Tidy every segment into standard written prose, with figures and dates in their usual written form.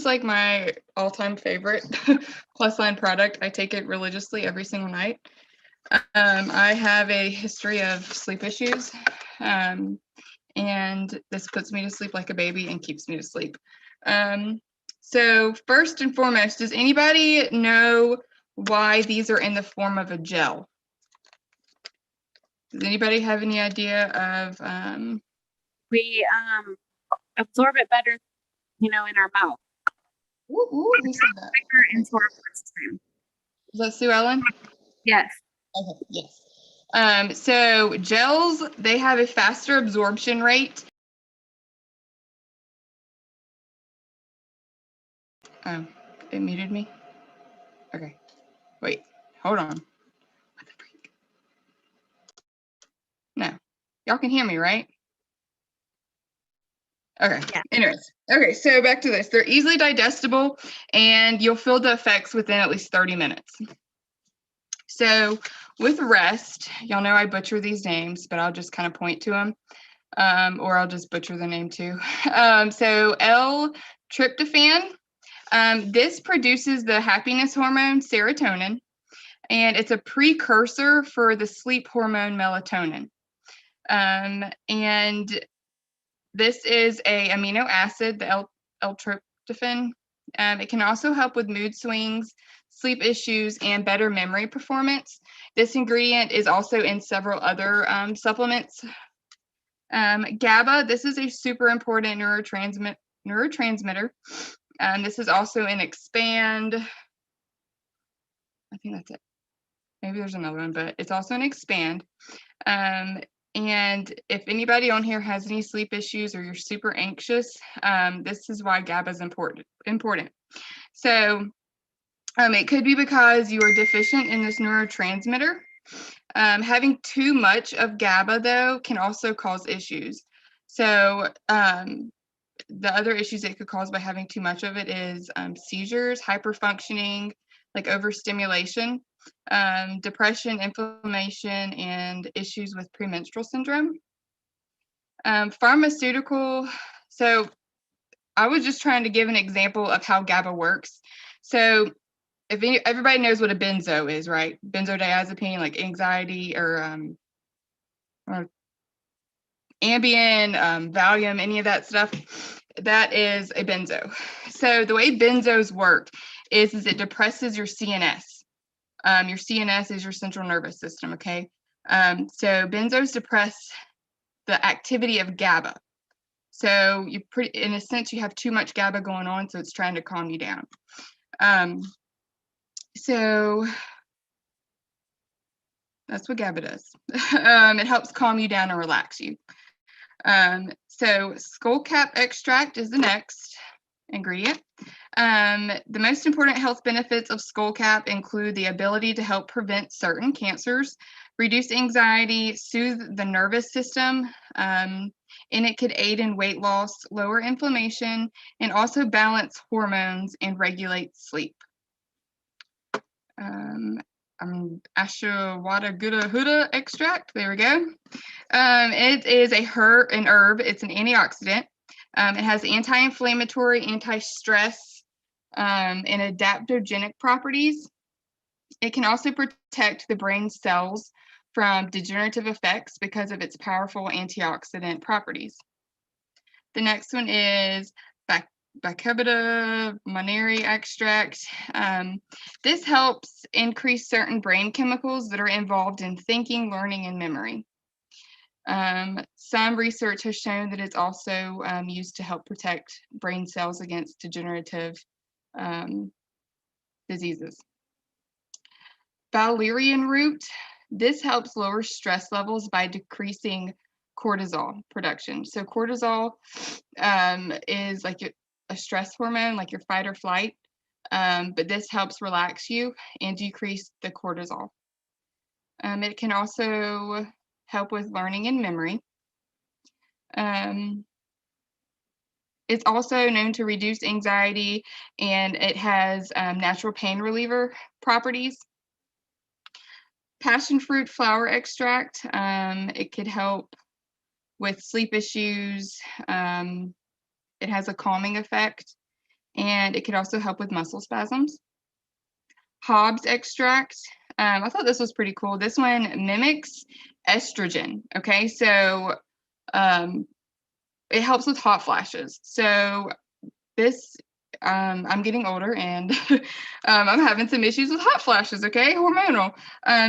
is like my all-time favorite Plus Line product. I take it religiously every single night. I have a history of sleep issues, and this puts me to sleep like a baby and keeps me to sleep. So first and foremost, does anybody know why these are in the form of a gel? Does anybody have any idea of? We absorb it better, in our mouth. Who said that? Into our bloodstream. Is that Sue Ellen? Yes. Okay, yes. So gels, they have a faster absorption rate. Oh, it muted me? Okay, wait, hold on. What the freak? No, y'all can hear me, right? Okay, yeah. Anyways, okay, so back to this. They're easily digestible and you'll feel the effects within at least 30 minutes. So with rest, y'all know I butcher these names, but I'll just kind of point to them, or I'll just butcher the name too. So L-Tryptophan, this produces the happiness hormone serotonin, and it's a precursor for the sleep hormone melatonin. And this is a amino acid, the L-Tryptophan. It can also help with mood swings, sleep issues, and better memory performance. This ingredient is also in several other supplements. GABA, this is a super important neurotransmitter. This is also in Expand. I think that's it. Maybe there's another one, but it's also in Expand. And if anybody on here has any sleep issues or you're super anxious, this is why GABA is important. So it could be because you are deficient in this neurotransmitter. Having too much of GABA, though, can also cause issues. So the other issues it could cause by having too much of it is seizures, hyperfunctioning, like overstimulation, depression, inflammation, and issues with premenstrual syndrome. Pharmaceutical, so I was just trying to give an example of how GABA works. So if everybody knows what a benzo is, right? Benzodiazepine, like anxiety or Ambien, Valium, any of that stuff, that is a benzo. So the way benzos work is it depresses your CNS. Your CNS is your central nervous system, okay? So benzos depress the activity of GABA. So in a sense, you have too much GABA going on, so it's trying to calm you down. So that's what GABA does. It helps calm you down and relax you. So skullcap extract is the next ingredient. The most important health benefits of skullcap include the ability to help prevent certain cancers, reduce anxiety, soothe the nervous system, and it could aid in weight loss, lower inflammation, and also balance hormones and regulate sleep. Ashwagandha extract, there we go. It is an herb, it's an antioxidant. It has anti-inflammatory, anti-stress, and adaptogenic properties. It can also protect the brain cells from degenerative effects because of its powerful antioxidant properties. The next one is Bicubic Extract. This helps increase certain brain chemicals that are involved in thinking, learning, and memory. Some research has shown that it's also used to help protect brain cells against degenerative diseases. Valerian root, this helps lower stress levels by decreasing cortisol production. So cortisol is like a stress hormone, like your fight or flight, but this helps relax you and decrease the cortisol. It can also help with learning and memory. It's also known to reduce anxiety, and it has natural pain reliever properties. Passion fruit flower extract, it could help with sleep issues. It has a calming effect. and it could also help with muscle spasms. Hobbs Extract. I thought this was pretty cool. This one mimics estrogen. Okay, so it helps with hot flashes. So this, I'm getting older and I'm having some issues with hot flashes, okay, hormonal.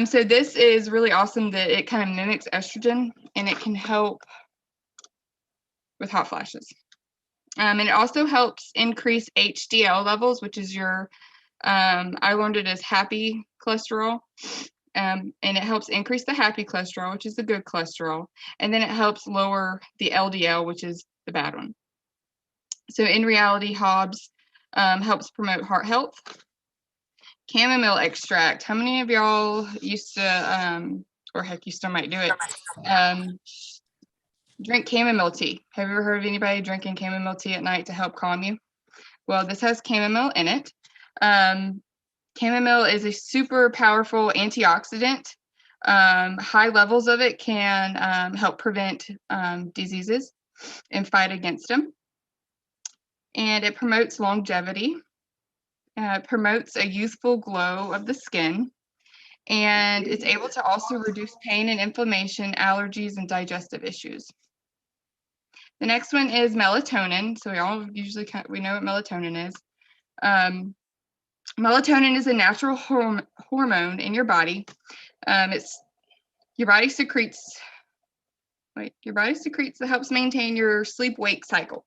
So this is really awesome that it kind of mimics estrogen and it can help with hot flashes. And it also helps increase HDL levels, which is your, I learned it as happy cholesterol. And it helps increase the happy cholesterol, which is the good cholesterol. And then it helps lower the LDL, which is the bad one. So in reality, Hobbs helps promote heart health. Chamomile extract. How many of y'all used to, or heck, you still might do it, drink chamomile tea? Have you ever heard of anybody drinking chamomile tea at night to help calm you? Well, this has chamomile in it. Chamomile is a super powerful antioxidant. High levels of it can help prevent diseases and fight against them. And it promotes longevity, promotes a youthful glow of the skin, and it's able to also reduce pain and inflammation, allergies, and digestive issues. The next one is melatonin. So we all usually we know what melatonin is. Melatonin is a natural hormone in your body. Your body secretes that helps maintain your sleep-wake cycle.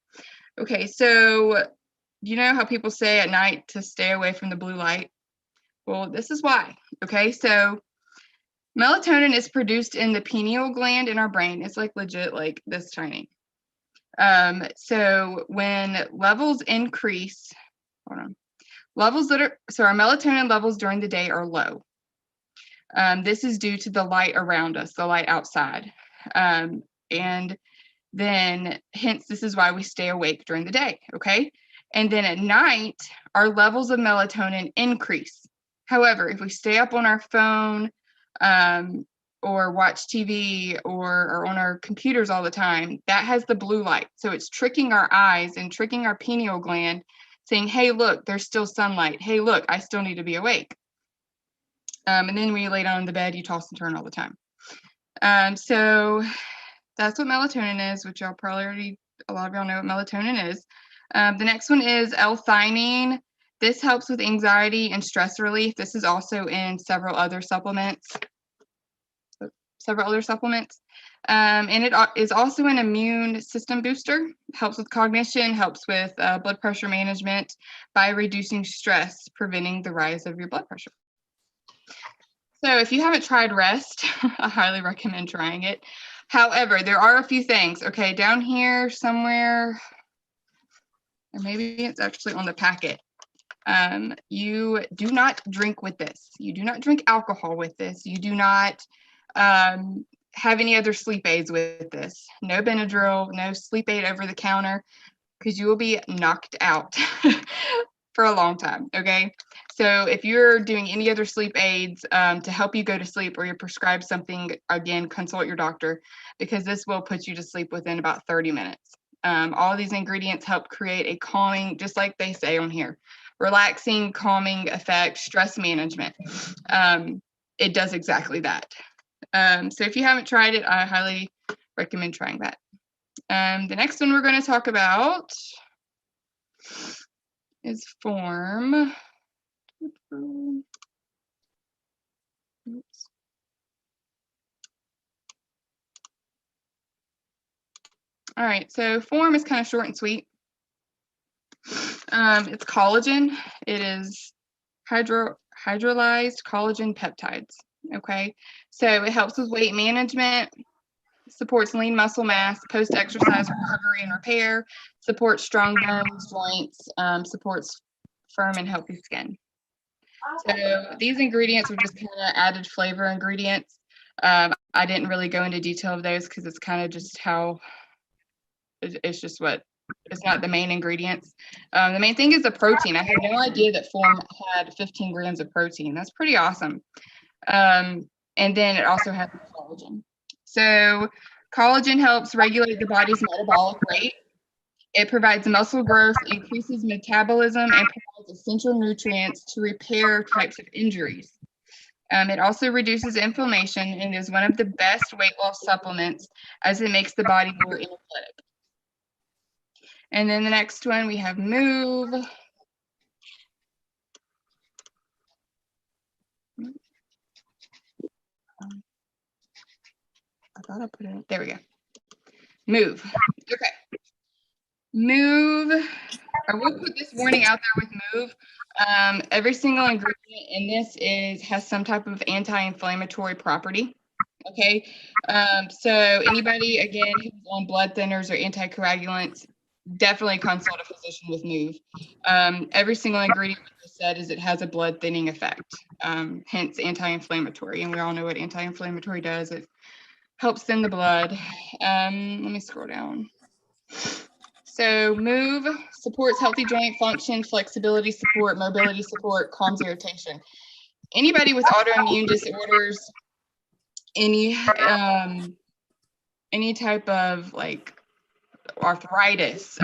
Okay, so you know how people say at night to stay away from the blue light? Well, this is why. Okay, so melatonin is produced in the pineal gland in our brain. It's like legit like this tiny. So when levels increase, so our melatonin levels during the day are low. This is due to the light around us, the light outside. And then hence this is why we stay awake during the day, okay? And then at night, our levels of melatonin increase. However, if we stay up on our phone or watch TV or are on our computers all the time, that has the blue light. So it's tricking our eyes and tricking our pineal gland, saying, hey, look, there's still sunlight. Hey, look, I still need to be awake. And then when you lay down in the bed, you toss and turn all the time. So that's what melatonin is, which y'all probably already, a lot of y'all know what melatonin is. The next one is L-theanine. This helps with anxiety and stress relief. This is also in several other supplements. And it is also an immune system booster. Helps with cognition, helps with blood pressure management by reducing stress, preventing the rise of your blood pressure. So if you haven't tried rest, I highly recommend trying it. However, there are a few things. Okay, down here somewhere, or maybe it's actually on the packet. You do not drink with this. You do not drink alcohol with this. You do not have any other sleep aids with this. No Benadryl, no sleep aid over the counter, because you will be knocked out for a long time, okay? So if you're doing any other sleep aids to help you go to sleep, or you're prescribed something, again, consult your doctor, because this will put you to sleep within about 30 minutes. All of these ingredients help create a calming, just like they say on here, relaxing, calming effect, stress management. It does exactly that. So if you haven't tried it, I highly recommend trying that. The next one we're going to talk about is Form. Oops. All right, so Form is kind of short and sweet. It's collagen. It is hydrolyzed collagen peptides. Okay, so it helps with weight management, supports lean muscle mass, post-exercise recovery and repair, supports strong bones, joints, supports firm and healthy skin. So these ingredients are just kind of added flavor ingredients. I didn't really go into detail of those because it's kind of just how, it's just what, it's not the main ingredients. The main thing is the protein. I had no idea that Form had 15 grams of protein. That's pretty awesome. And then it also has collagen. So collagen helps regulate the body's metabolic rate. It provides muscle growth, increases metabolism, and provides essential nutrients to repair types of injuries. It also reduces inflammation and is one of the best weight loss supplements as it makes the body more energetic. And then the next one, we have Move. I thought I put it, there we go. Move. Okay. Move. I will put this warning out there with Move. Every single ingredient in this has some type of anti-inflammatory property. Okay. So anybody, again, who's on blood thinners or anticoagulants, definitely consult a physician with Move. Every single ingredient, like I said, it has a blood thinning effect, hence anti-inflammatory. And we all know what anti-inflammatory does. It helps thin the blood. Let me scroll down. So Move supports healthy joint function, flexibility support, mobility support, calms irritation. Anybody with autoimmune disorders, any type of like arthritis,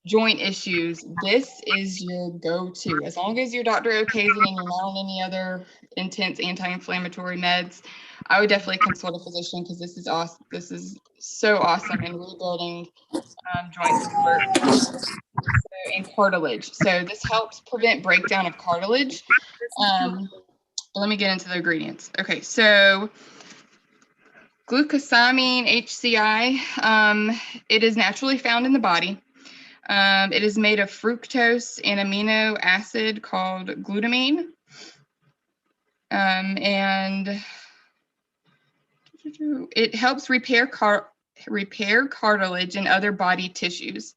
joint issues, this is your go-to. As long as your doctor okays it and you're not on any other intense anti-inflammatory meds, I would definitely consult a physician because this is awesome. This is so awesome in rebuilding joint support and cartilage. So this helps prevent breakdown of cartilage. Let me get into the ingredients. Okay, so glucosamine HCI, it is naturally found in the body. It is made of fructose and amino acid called glutamine. And it helps repair cartilage and other body tissues.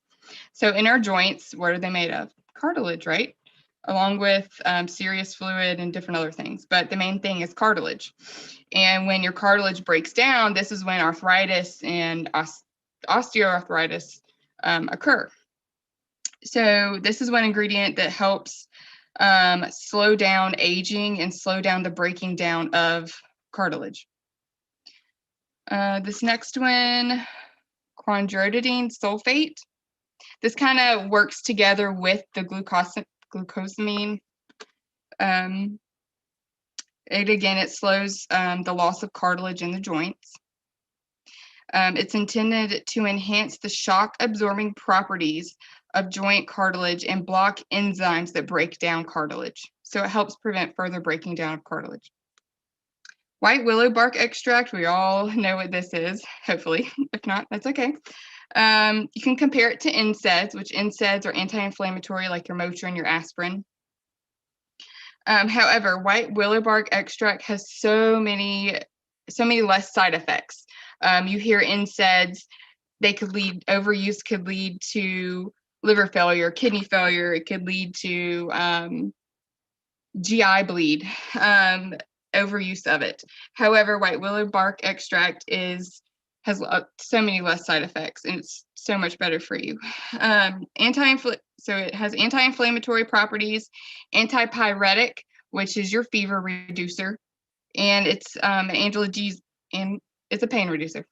So in our joints, what are they made of? Cartilage, right? Along with serous fluid and different other things. But the main thing is cartilage. And when your cartilage breaks down, this is when arthritis and osteoarthritis occur. So this is one ingredient that helps slow down aging and slow down the breaking down of cartilage. This next one, Quandotadine Sulfate. This kind of works together with the glucosamine. It slows the loss of cartilage in the joints. It's intended to enhance the shock absorbing properties of joint cartilage and block enzymes that break down cartilage. So it helps prevent further breaking down of cartilage. White willow bark extract, we all know what this is, hopefully. If not, that's okay. You can compare it to NSAIDs, which NSAIDs are anti-inflammatory like your Motrin, your aspirin. However, white willow bark extract has so many less side effects. You hear NSAIDs, overuse could lead to liver failure, kidney failure. It could lead to GI bleed, overuse of it. However, white willow bark extract has so many less side effects, and it's so much better for you. So it has anti-inflammatory properties, antipyretic, which is your fever reducer, and it's analgesic, and it's a pain reducer.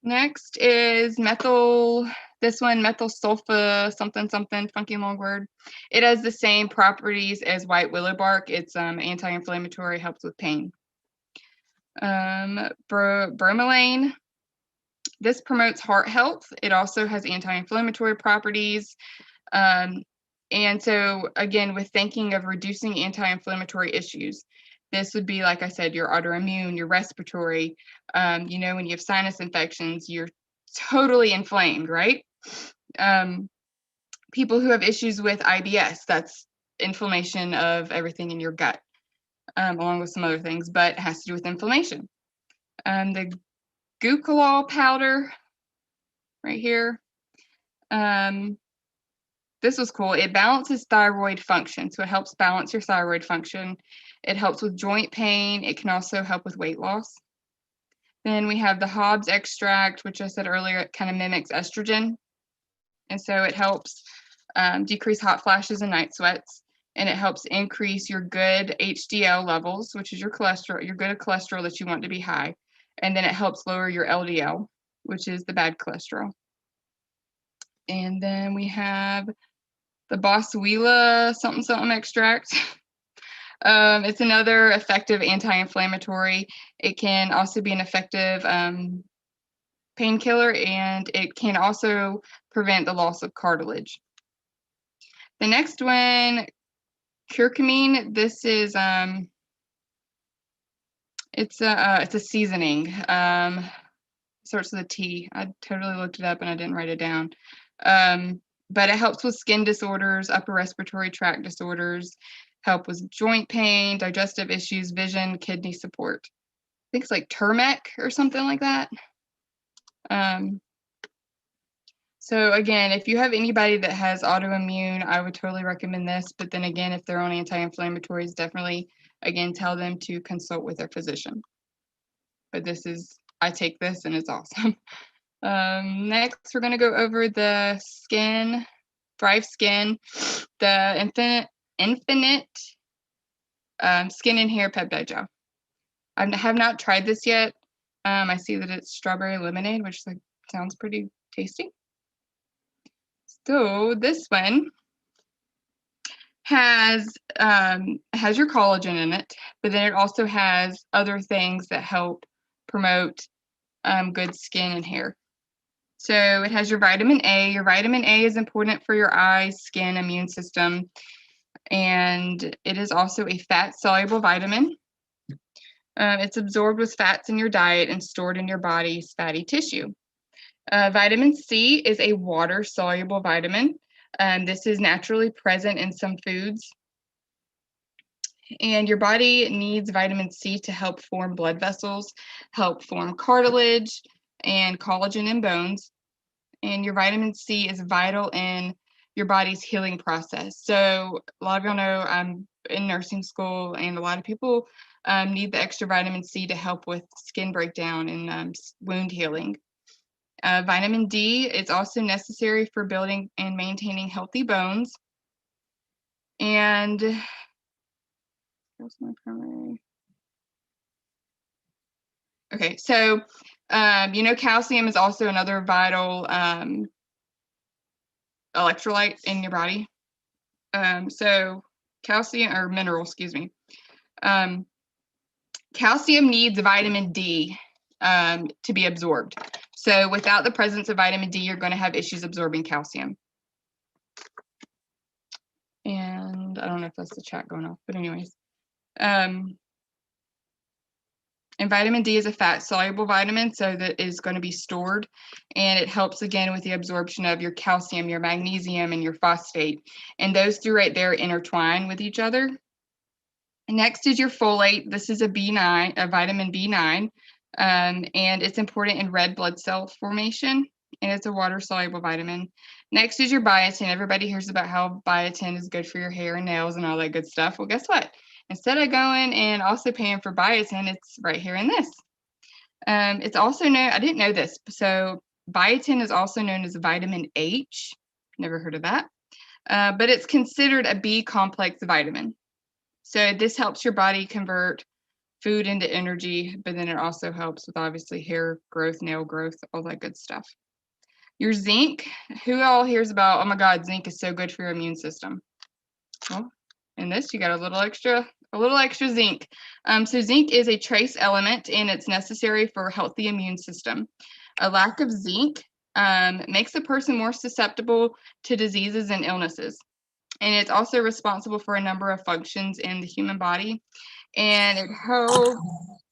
Next is methyl sulfa, something, funky long word. It has the same properties as white willow bark. It's anti-inflammatory, helps with pain. Bromelain. This promotes heart health. It also has anti-inflammatory properties. And so again, with thinking of reducing anti-inflammatory issues, this would be, like I said, your autoimmune, your respiratory, when you have sinus infections, you're totally inflamed, right? People who have issues with IBS, that's inflammation of everything in your gut, along with some other things, but it has to do with inflammation. The glucolol powder right here. This was cool. It balances thyroid function. So it helps balance your thyroid function. It helps with joint pain. It can also help with weight loss. Then we have the Hobbs extract, which I said earlier, it kind of mimics estrogen. And so it helps decrease hot flashes and night sweats. and it helps increase your good HDL levels, which is your cholesterol, your good cholesterol that you want to be high. And then it helps lower your LDL, which is the bad cholesterol. And then we have the Willow something extract. It's another effective anti-inflammatory. It can also be an effective painkiller, and it can also prevent the loss of cartilage. The next one, curcumin. This is it's a seasoning. Starts with a T. I totally looked it up and I didn't write it down. But it helps with skin disorders, upper respiratory tract disorders, help with joint pain, digestive issues, vision, kidney support. I think it's like turmeric or something like that. So again, if you have anybody that has autoimmune, I would totally recommend this. But then again, if they're on anti-inflammatories, definitely, again, tell them to consult with their physician. But this is, I take this and it's awesome. Next, we're going to go over the skin, Thrive Skin, the infinite skin and hair peptide gel. I have not tried this yet. I see that it's strawberry lemonade, which like sounds pretty tasty. So this one has your collagen in it, but then it also has other things that help promote good skin and hair. So it has your vitamin A. Your vitamin A is important for your eyes, skin, immune system, and it is also a fat-soluble vitamin. It's absorbed with fats in your diet and stored in your body's fatty tissue. Vitamin C is a water-soluble vitamin. This is naturally present in some foods. And your body needs vitamin C to help form blood vessels, help form cartilage and collagen in bones. And your vitamin C is vital in your body's healing process. So a lot of y'all know I'm in nursing school, and a lot of people need the extra vitamin C to help with skin breakdown and wound healing. Vitamin D is also necessary for building and maintaining healthy bones. And where's my primary? Okay, so you know, calcium is also another vital electrolyte in your body. So calcium, or mineral, excuse me. Calcium needs vitamin D to be absorbed. So without the presence of vitamin D, you're going to have issues absorbing calcium. And I don't know if that's the chat going off, but anyways. And vitamin D is a fat-soluble vitamin, so that is going to be stored, and it helps again with the absorption of your calcium, your magnesium, and your phosphate. And those two right there intertwine with each other. Next is your folate. This is a B9, a vitamin B9, and it's important in red blood cell formation, and it's a water-soluble vitamin. Next is your biotin. Everybody hears about how biotin is good for your hair and nails and all that good stuff. Well, guess what? Instead of going and also paying for biotin, it's right here in this. It's also known, I didn't know this, so biotin is also known as vitamin H. Never heard of that. But it's considered a B complex vitamin. So this helps your body convert food into energy, but then it also helps with obviously hair growth, nail growth, all that good stuff. Your zinc, who all hears about, oh my God, zinc is so good for your immune system? Well, in this, you got a little extra zinc. So zinc is a trace element, and it's necessary for a healthy immune system. A lack of zinc makes a person more susceptible to diseases and illnesses. And it's also responsible for a number of functions in the human body. And it helps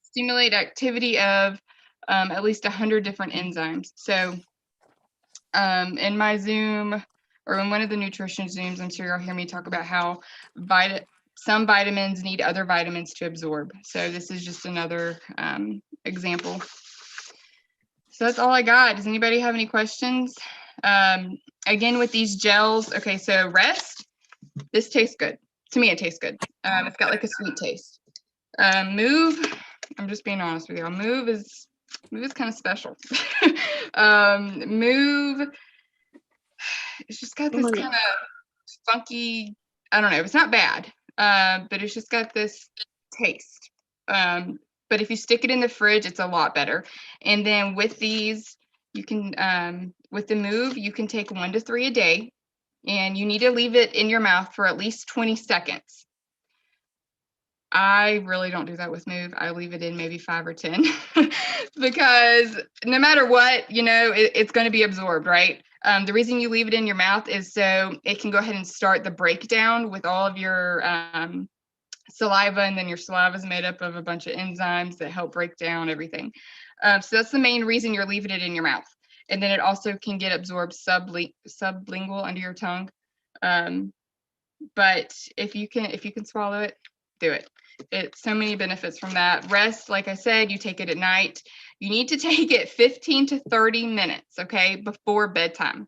stimulate activity of at least 100 different enzymes. So in my Zoom, or in one of the nutrition Zooms, I'm sure you'll hear me talk about how some vitamins need other vitamins to absorb. So this is just another example. So that's all I got. Does anybody have any questions? Again, with these gels, okay, so rest, this tastes good. To me, it tastes good. It's got like a sweet taste. Move, I'm just being honest with y'all. Move is kind of special. Move, it's just got this kind of funky I don't know, it's not bad, but it's just got this taste. But if you stick it in the fridge, it's a lot better. And then with these, you can, with the Move, you can take 1 to 3 a day, and you need to leave it in your mouth for at least 20 seconds. I really don't do that with Move. I leave it in maybe 5 or 10 because no matter what, you know, it's going to be absorbed, right? The reason you leave it in your mouth is so it can go ahead and start the breakdown with all of your saliva, and then your saliva is made up of a bunch of enzymes that help break down everything. So that's the main reason you're leaving it in your mouth. And then it also can get absorbed sublingual under your tongue. But if you can swallow it, do it. It's so many benefits from that. Rest, like I said, you take it at night. You need to take it 15 to 30 minutes, okay, before bedtime.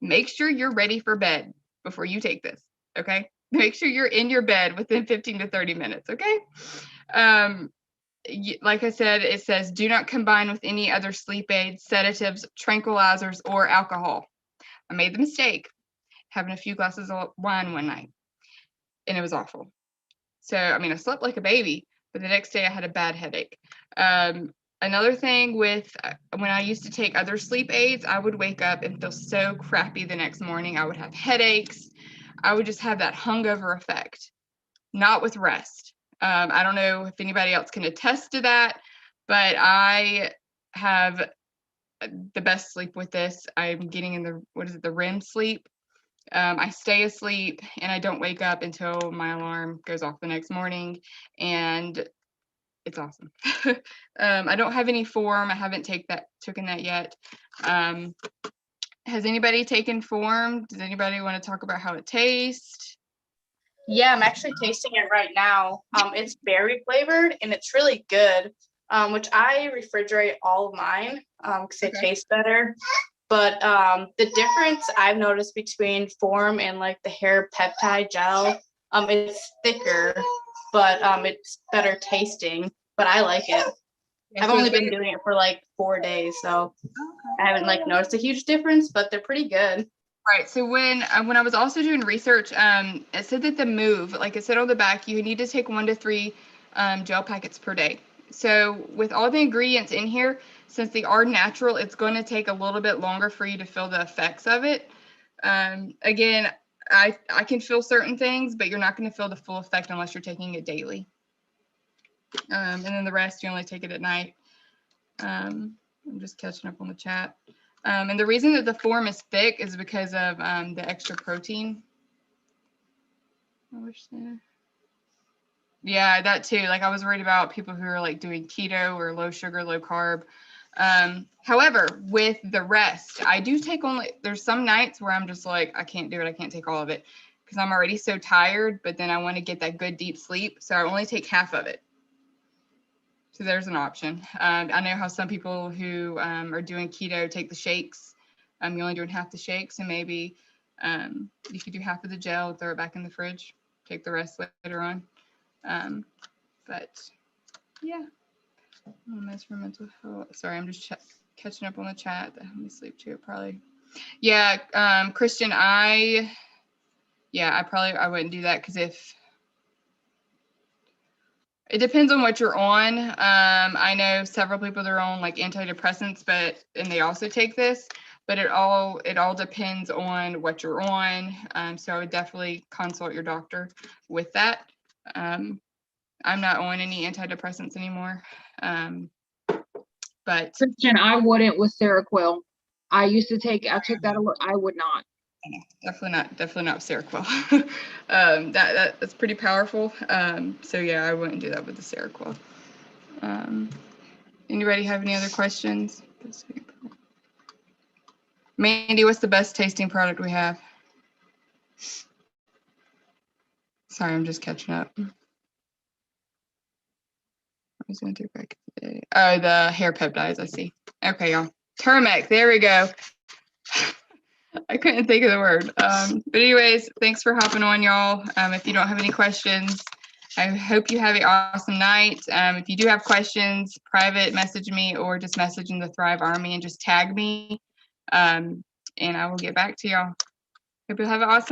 Make sure you're ready for bed before you take this, okay? Make sure you're in your bed within 15 to 30 minutes, okay? Like I said, it says, do not combine with any other sleep aids, sedatives, tranquilizers, or alcohol. I made the mistake having a few glasses of wine one night, and it was awful. So, I mean, I slept like a baby, but the next day I had a bad headache. Another thing with when I used to take other sleep aids, I would wake up and feel so crappy the next morning. I would have headaches. I would just have that hungover effect, not with rest. I don't know if anybody else can attest to that, but I have the best sleep with this. I'm getting in the REM sleep. I stay asleep and I don't wake up until my alarm goes off the next morning, and it's awesome. I don't have any Form. I haven't taken that yet. Has anybody taken Form? Does anybody want to talk about how it tastes? Yeah, I'm actually tasting it right now. It's berry flavored and it's really good, which I refrigerate all of mine because they taste better. But the difference I've noticed between Form and like the hair peptide gel, it's thicker, but it's better tasting. But I like it. I've only been doing it for like 4 days, so I haven't like noticed a huge difference, but they're pretty good. Right. So when I was also doing research, it said that the Move, like it said on the back, you need to take 1 to 3 gel packets per day. So with all the ingredients in here, since they are natural, it's going to take a little bit longer for you to feel the effects of it. Again, I can feel certain things, but you're not going to feel the full effect unless you're taking it daily. And then the rest, you only take it at night. I'm just catching up on the chat. And the reason that the Form is thick is because of the extra protein. Yeah, that too. Like I was worried about people who are like doing keto or low sugar, low carb. However, with the rest, I do take there's some nights where I'm just like, I can't do it. I can't take all of it because I'm already so tired, but then I want to get that good deep sleep. So I only take half of it. So there's an option. I know how some people who are doing keto take the shakes. You're only doing half the shake, so maybe you could do half of the gel, throw it back in the fridge, take the rest later on. But yeah, for mental health. Sorry, I'm just catching up on the chat. That helped me sleep too, probably. Yeah, Christian, I wouldn't do that because it depends on what you're on. I know several people that are on like antidepressants, and they also take this, but it all depends on what you're on. So I would definitely consult your doctor with that. I'm not on any antidepressants anymore. But Christian, I wouldn't with Seroquel. I took that a lot. I would not. Definitely not Seroquel. That's pretty powerful. So yeah, I wouldn't do that with the Seroquel. Anybody have any other questions? Mandy, what's the best tasting product we have? Sorry, I'm just catching up. I was going through back today. Oh, the hair peptides, I see. Okay, y'all. Turmeric, there we go. I couldn't think of the word. But anyways, thanks for hopping on, y'all. If you don't have any questions, I hope you have an awesome night. If you do have questions, private message me or just message in the Thrive Army and just tag me. And I will get back to y'all. Hope you'll have an awesome